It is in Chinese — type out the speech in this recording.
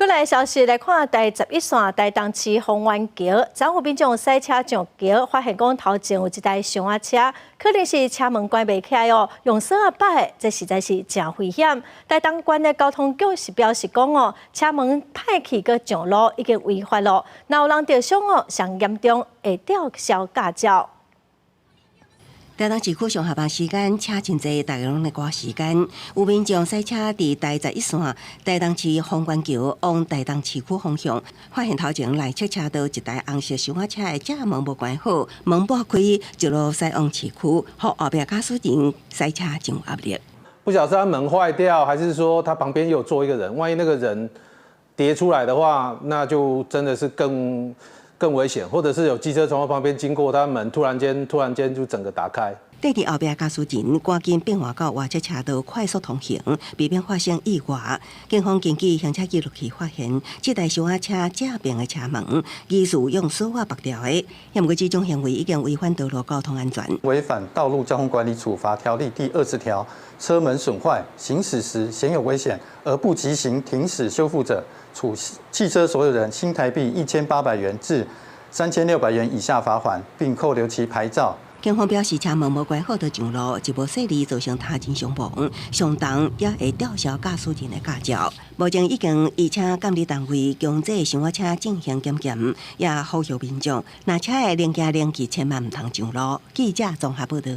来消息来看，第11线台东市丰原桥，政府民众驶车上桥，发现讲头前有一台箱仔车，可能是车门关袂起来哦，用锁啊摆的，这实在是真危险。台东县的交通局是表示讲哦，车门歹去个上路已经违法咯，若有人着伤哦，上严重会吊销驾照。 台东市区上下班时间车真济，大家拢咧赶时间。有民众驶车伫第11线台东市丰原桥往台东市区方向，发现头前来车道一台红色箱仔车的车门无关好，门拨开，一路驶往市区，互后壁驾驶人驶车真有压力。不晓得是他门坏掉，还是说他旁边有坐一个人，万一那个人跌出来的话，那就真的是更危险，或者是有机车从他旁边经过，他门突然间就整个打开。跟伫后壁驾驶人赶紧变换到外侧车道快速通行，避免发生意外。警方根据行车记录器发现，这台箱仔车正边的车门疑似用锁啊绑掉的，不过这种行为已经违反道路交通安全，违反《道路交通管理处罚条例》第20条，车门损坏、行驶时显有危险而不即行停驶修复者，处汽车所有人新台币1800元至3600元以下罚款，并扣留其牌照。 警方表示，车门无关好就上路，一无细腻造成他人伤亡，相当也会吊销驾驶人的驾照。目前已经移请监理单位将这箱仔车进行检验，也呼吁民众，若车的零件零件千万唔通上路。记者综合报道。